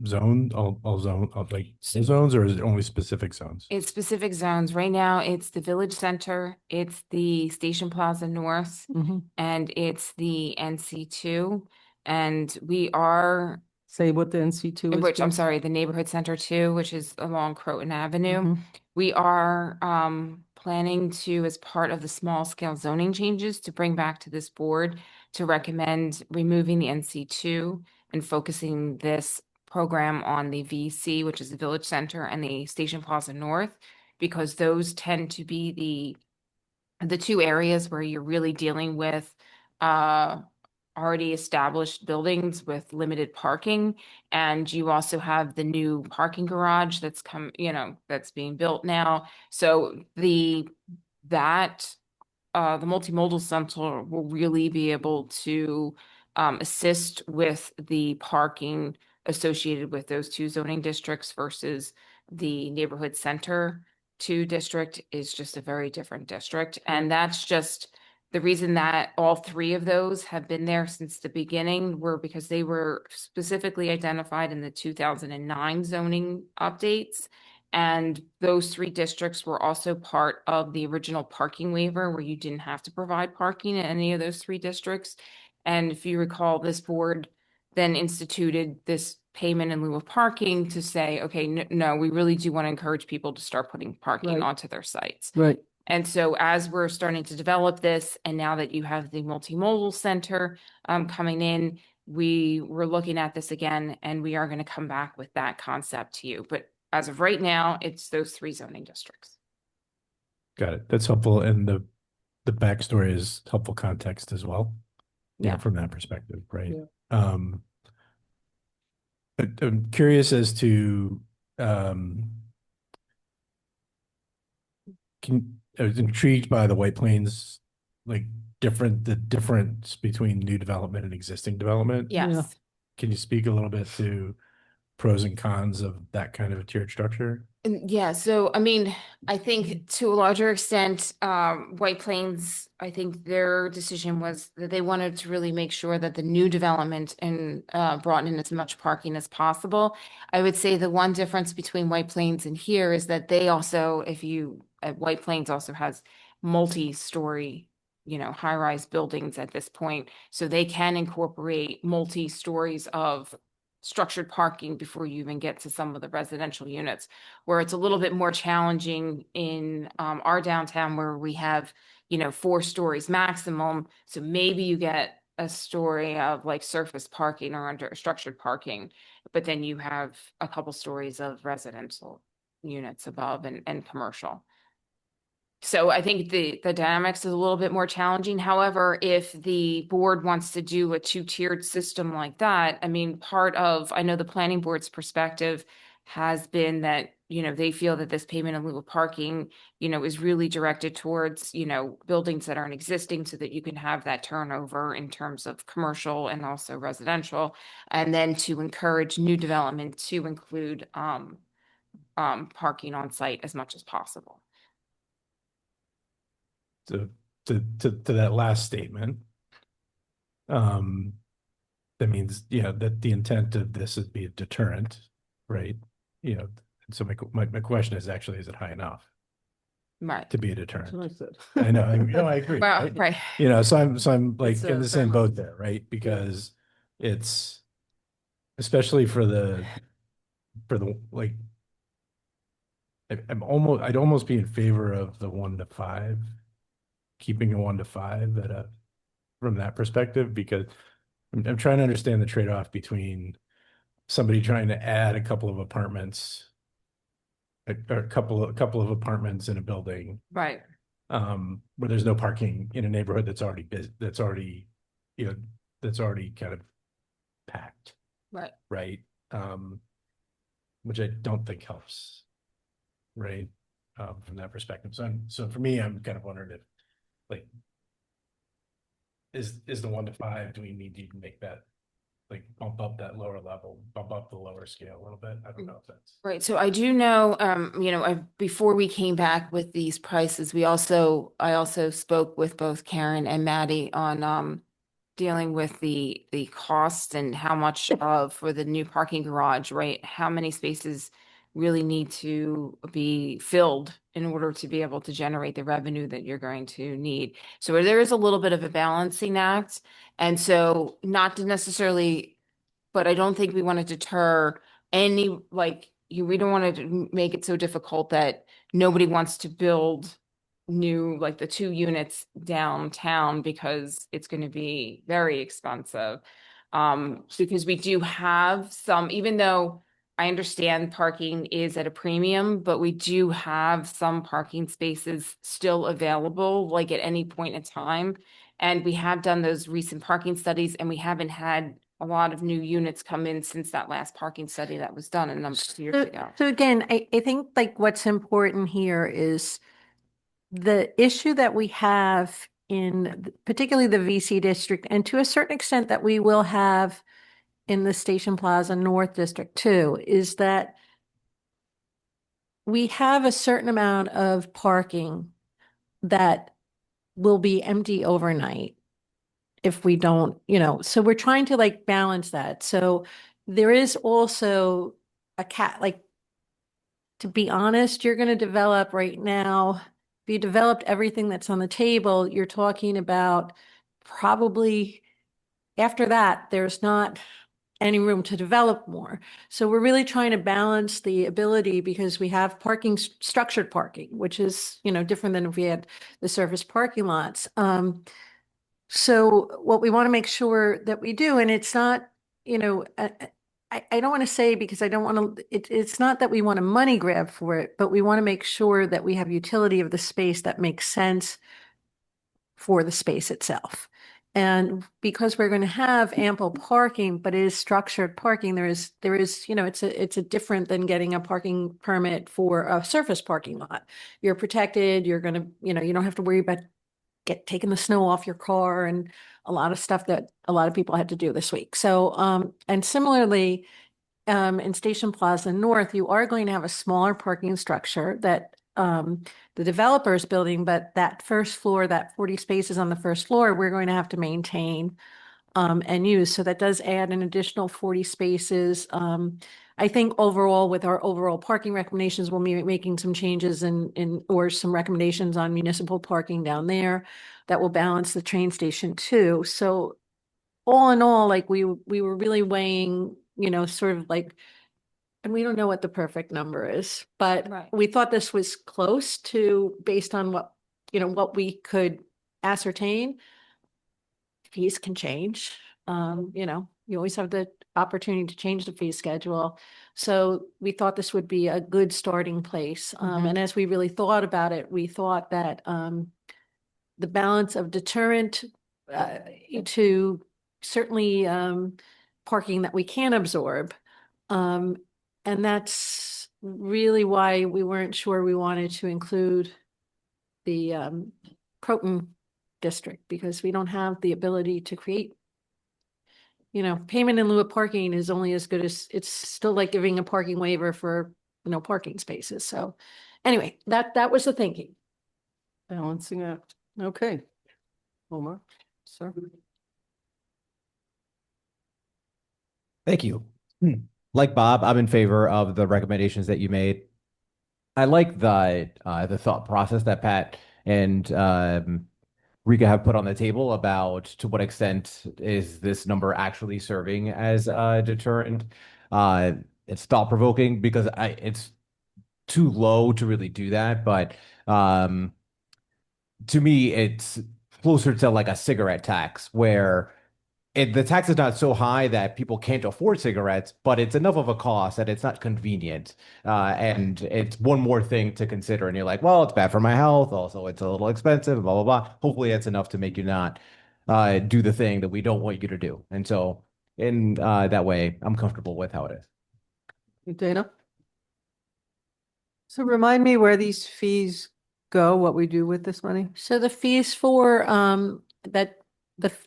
zone, all zone, like zones, or is it only specific zones? It's specific zones. Right now, it's the Village Center, it's the Station Plaza North, Mhm. and it's the NC2. And we are, Say what the NC2 is. which I'm please. sorry, the Neighborhood Center 2, which is along Croton Avenue. Mhm. We are planning to, as part of the small scale zoning changes, to bring back to this board to recommend removing the NC2 and focusing this program on the VC, which is the Village Center, and the Station Plaza North, because those tend to be the two areas where you're really dealing with already established buildings with limited parking. And you also have the new parking garage that's that's being built now. So that the multimodal center will really be able to assist with the parking associated with those two zoning districts versus the neighborhood center 2 district is just a very different district. And that's just the reason that all 3 of those have been there since the beginning were because they were specifically identified in the 2009 zoning updates. And those 3 districts were also part of the original parking waiver where you didn't have to provide parking in any of those 3 districts. And if you recall, this board then instituted this payment in lieu of parking to say, okay, no, we really do want to encourage people to start putting parking Right. onto their sites. Right. And so as we're starting to develop this, and now that you have the multimodal center coming in, we were looking at this again, and we are going to come back with that concept to you. But as of right now, it's those 3 zoning districts. Got it. That's helpful. And the backstory is helpful context as well. Yeah. From that perspective, right? Yeah. I'm curious as to, I was intrigued by the White Plains, like the difference between new development and existing development. Yes. Can you speak a little bit to pros and cons of that kind of a tiered structure? And yeah, so I mean, I think to a larger extent, White Plains, I think their decision was that they wanted to really make sure that the new development and brought in as much parking as possible. I would say the one difference between White Plains and here is that they also, White Plains also has multi-story, high-rise buildings at this point, so they can incorporate multi-stories of structured parking before you even get to some of the residential units, where it's a little bit more challenging in our downtown where we have, 4 stories maximum. So maybe you get a story of like surface parking or under structured parking, but then you have a couple stories of residential units above and commercial. So I think the dynamics is a little bit more challenging. However, if the board wants to do a 2-tiered system like that, I mean, I know the planning board's perspective has been that, they feel that this payment in lieu of parking, is really directed towards, buildings that aren't existing so that you can have that turnover in terms of commercial and also residential, and then to encourage new development to include parking on site as much as possible. To that last statement, that means, that the intent of this would be a deterrent, right? So my question is actually, is it high enough Right. to be a That's what I deterrent? said. I know, I agree. Well, right? right. So I'm like It's, in the very same much- boat there, right? Because it's, especially for the like, I'd almost be in favor of the 1 to 5, keeping a 1 to 5 from that perspective, because I'm trying to understand the trade-off between somebody trying to add a couple of apartments, or a couple of apartments in a building, Right. where there's no parking in a neighborhood that's already that's already kind of packed, Right. right? Which I don't think helps, right? From that perspective. So for me, I'm kind of wondering if, like, is the 1 to 5, do we need to even make that, like, bump up that lower level, bump up the lower scale a little bit? I don't know if that's. Right. So I do know, before we came back with these prices, I also spoke with both Karen and Maddie on dealing with the cost and how much for the new parking garage, right? How many spaces really need to be filled in order to be able to generate the revenue that you're going to need. So there is a little bit of a balancing act. And so not to necessarily, but I don't think we want to deter we don't want to make it so difficult that nobody wants to build new, like the 2 units downtown, because it's going to be very expensive. Because we do have some, even though I understand parking is at a premium, but we do have some parking spaces still available, like at any point in time. And we have done those recent parking studies, and we haven't had a lot of new units come in since that last parking study that was done a number of years ago. So again, I think like what's important here is the issue that we have in particularly the VC district, and to a certain extent that we will have in the Station Plaza North District too, is that we have a certain amount of parking that will be empty overnight if we don't, so we're trying to like balance that. So there is also to be honest, you're going to develop right now, if you developed everything that's on the table, you're talking about probably after that, there's not any room to develop more. So we're really trying to balance the ability, because we have structured parking, which is, different than if we had the surface parking lots. So what we want to make sure that we do, and it's not, I don't want to say, because I don't want to, it's not that we want a money grab for it, but we want to make sure that we have utility of the space that makes sense for the space itself. And because we're going to have ample parking, but it is structured parking, there is, it's a different than getting a parking permit for a surface parking lot. You're protected, you're going to, you don't have to worry about taking the snow off your car and a lot of stuff that a lot of people had to do this week. So, and similarly, in Station Plaza North, you are going to have a smaller parking structure that the developer is building, but that first floor, that 40 spaces on the first floor, we're going to have to maintain and use. So that does add an additional 40 spaces. I think overall, with our overall parking recommendations, we'll be making some changes or some recommendations on municipal parking down there that will balance the train station too. So all in all, like we were really weighing, sort of like, and we don't know what the perfect number is, but Right. we thought this was close to, based on what we could ascertain. Fees can change. You always have the opportunity to change the fee schedule. So we thought this would be a good starting place. And as we really thought about it, we thought that the balance of deterrent to certainly parking that we can absorb. And that's really why we weren't sure we wanted to include the Croton district, because we don't have the ability to create, payment in lieu of parking is only as good as, it's still like giving a parking waiver for, parking spaces. So anyway, that was the thinking. Balancing act. Okay. Omar, sir. Thank you. Like Bob, I'm in favor of the recommendations that you made. I like the thought process that Pat and Rika have put on the table about to what extent is this number actually serving as a deterrent. It's thought provoking because it's too low to really do that, but to me, it's closer to like a cigarette tax where the tax is not so high that people can't afford cigarettes, but it's enough of a cost that it's not convenient. And it's one more thing to consider. And you're like, well, it's bad for my health. Also, it's a little expensive, blah, blah, blah. Hopefully, it's enough to make you not do the thing that we don't want you to do. And so, in that way, I'm comfortable with how it is. Dana? So remind me where these fees go, what we do with this money? So the fees for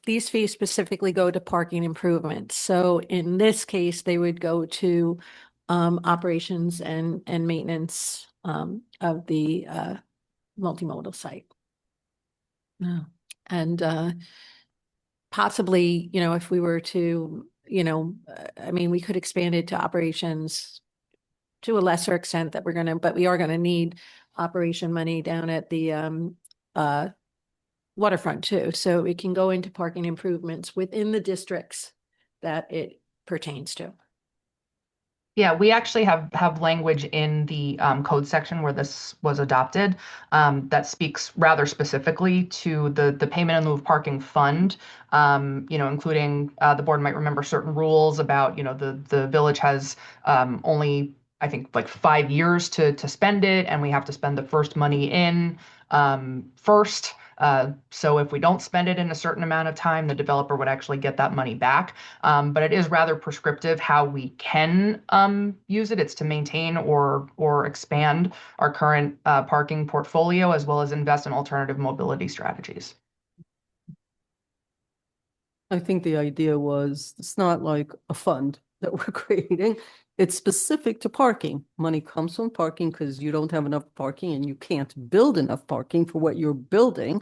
these fees specifically go to parking improvements. So in this case, they would go to operations and maintenance of the multimodal site. No. And possibly, if we were to, I mean, we could expand it to operations to a lesser extent but we are gonna need operation money down at the waterfront too. So it can go into parking improvements within the districts that it pertains to. Yeah, we actually have language in the code section where this was adopted that speaks rather specifically to the payment in lieu of parking fund, including the board might remember certain rules about, the village has only, I think, like 5 years to spend it, and we have to spend the first money in first. So if we don't spend it in a certain amount of time, the developer would actually get that money back. But it is rather prescriptive how we can use it. It's to maintain or expand our current parking portfolio, as well as invest in alternative mobility strategies. I think the idea was, it's not like a fund that we're creating. It's specific to parking. Money comes from parking because you don't have enough parking and you can't build enough parking for what you're building.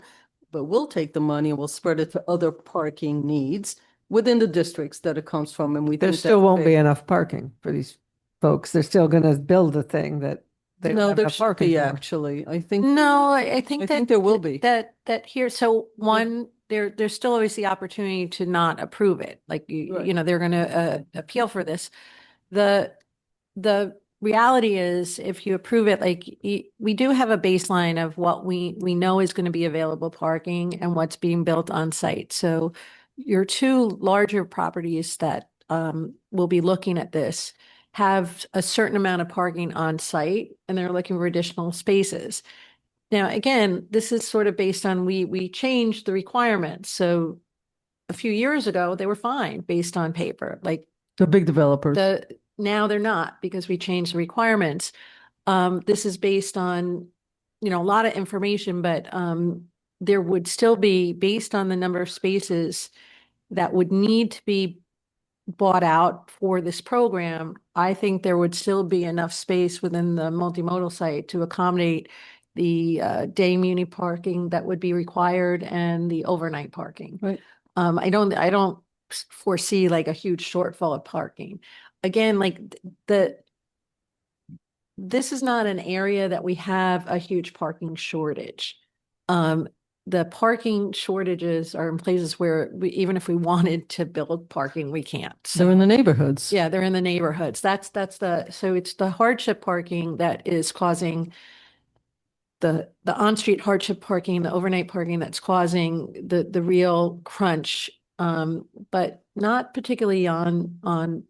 But we'll take the money and we'll spread it to other parking needs within the districts that it comes from. And we There think still that's won't be fair. enough parking for these folks. They're still gonna build a thing that they don't No, have there enough should parking be for. actually. I think No, I think I that think there will be. that here. So one, there's still always the opportunity to not approve it. Like Right. they're going to appeal for this. The reality is, if you approve it, like we do have a baseline of what we know is going to be available parking and what's being built on site. So your two larger properties that will be looking at this have a certain amount of parking on site, and they're looking for additional spaces. Now, again, this is sort of based on we changed the requirements. So a few years ago, they were fine based on paper, like The big developers. now they're not because we changed the requirements. This is based on, a lot of information, but there would still be, based on the number of spaces that would need to be bought out for this program, I think there would still be enough space within the multimodal site to accommodate the day muni parking that would be required and the overnight parking. Right. I don't foresee like a huge shortfall of parking. Again, like this is not an area that we have a huge parking shortage. The parking shortages are in places where even if we wanted to build parking, we can't. They're in the neighborhoods. Yeah, they're in the neighborhoods. So it's the hardship parking that is causing the on-street hardship parking, the overnight parking that's causing the real crunch. But not particularly on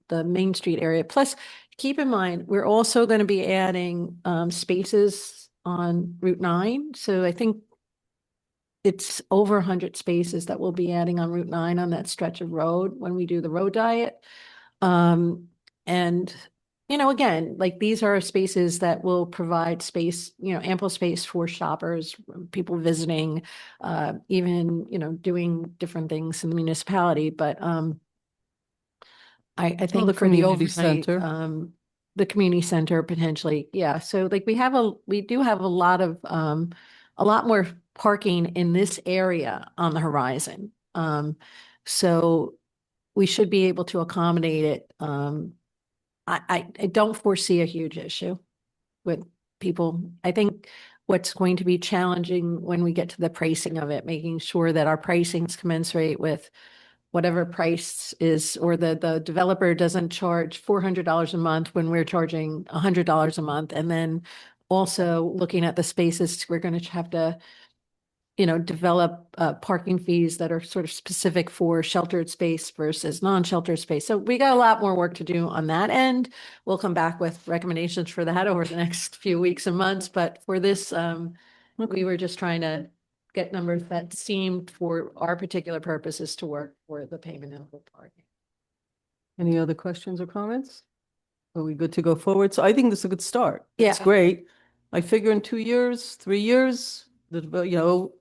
the Main Street area. Plus, keep in mind, we're also going to be adding spaces on Route 9. So I think it's over 100 spaces that we'll be adding on Route 9 on that stretch of road when we do the road diet. And, again, like these are spaces that will provide space, ample space for shoppers, people visiting, even, doing different things in the municipality. But I think the for the community overnight, center. the community center potentially, yeah. So like we do have a lot more parking in this area on the horizon. So we should be able to accommodate it. I don't foresee a huge issue with people. I think what's going to be challenging when we get to the pricing of it, making sure that our pricing is commensurate with whatever price is, or the developer doesn't charge $400 a month when we're charging $100 a month. And then also looking at the spaces, we're going to have to, develop parking fees that are sort of specific for sheltered space versus non-sheltered space. So we got a lot more work to do on that end. We'll come back with recommendations for that over the next few weeks and months. But for this, we were just trying to get numbers that seemed for our particular purposes to work for the payment envelope parking. Any other questions or comments? Are we good to go forward? So I think this is a good start. It's Yeah. great. I figure in 2 years, 3 years, the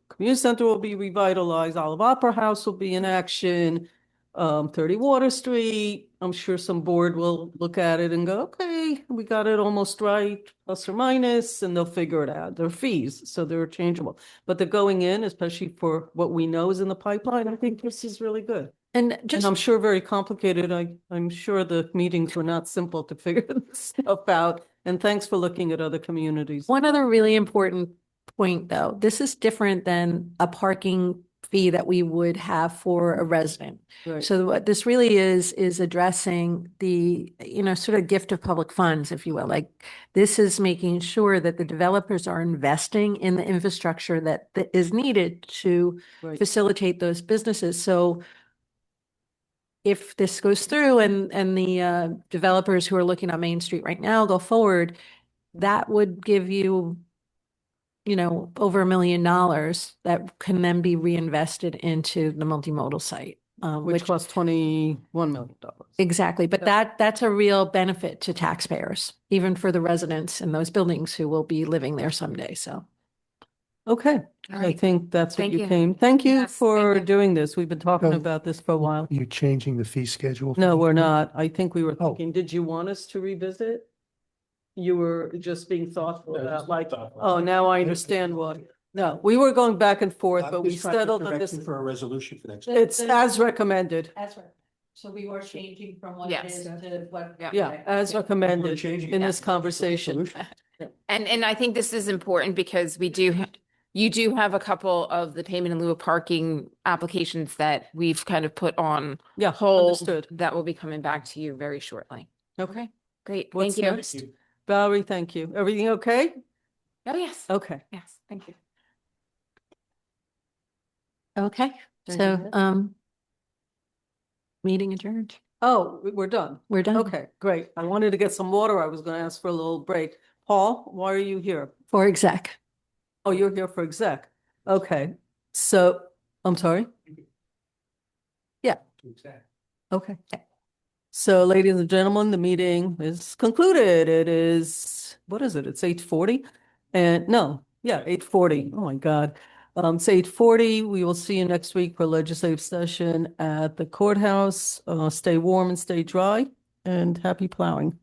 community center will be revitalized, Olive Opera House will be in action, 30 Water Street. I'm sure some board will look at it and go, okay, we got it almost right, plus or minus, and they'll figure it out. They're fees, so they're changeable. But they're going in, especially for what we know is in the pipeline. I think this is really good. And And I'm sure very complicated. I'm sure the meetings were not simple to figure this stuff out. And thanks for looking at other communities. one other really important point, though, this is different than a parking fee that we would have for a resident. Right. So what this really is addressing the, sort of gift of public funds, if you will. Like this is making sure that the developers are investing in the infrastructure that is needed to Right. facilitate those businesses. So if this goes through and the developers who are looking on Main Street right now go forward, that would give you, over $1 million that can then be reinvested into the multimodal site. Which costs $21 million. Exactly, but that's a real benefit to taxpayers, even for the residents in those buildings who will be living there someday. So, Okay, All I right. think that's what Thank you you. came. Thank you Yes, for thank you. doing this. We've been talking So- about this for a while. You're changing the fee schedule? for No, each we're one? not. I think we were Oh. thinking, did you want us to revisit? You were just being thoughtful No, about just like, thoughtful. oh, now I understand why. No, we were going back and forth, I'm but we just trying to settled that direct this, you for a resolution for next. it's as recommended. that's right. So we are changing from what Yes. to what. Yeah. Yeah, as recommended changing in it. this conversation. Solution. And I think this is important because you do have a couple of the payment in lieu of parking applications that we've kind of put on Yeah, hold understood. that will be coming back to you very shortly. Okay, Great. what's Thank you. next? Valerie, thank you. Everything okay? Oh, yes. Okay. Yes. Thank you. Okay, Anything so, meeting adjourned. Oh, we're done. We're done. Okay, great. I wanted to get some water. I was going to ask for a little break. Paul, why are you here? For exec. Oh, you're here for exec. Okay, so, I'm sorry? Yeah. Exactly. Okay. So ladies and gentlemen, the meeting is concluded. It is, what is it? It's 8:40? And no, yeah, 8:40. Oh my God. It's 8:40. We will see you next week for legislative session at the courthouse. Stay warm and stay dry and happy plowing.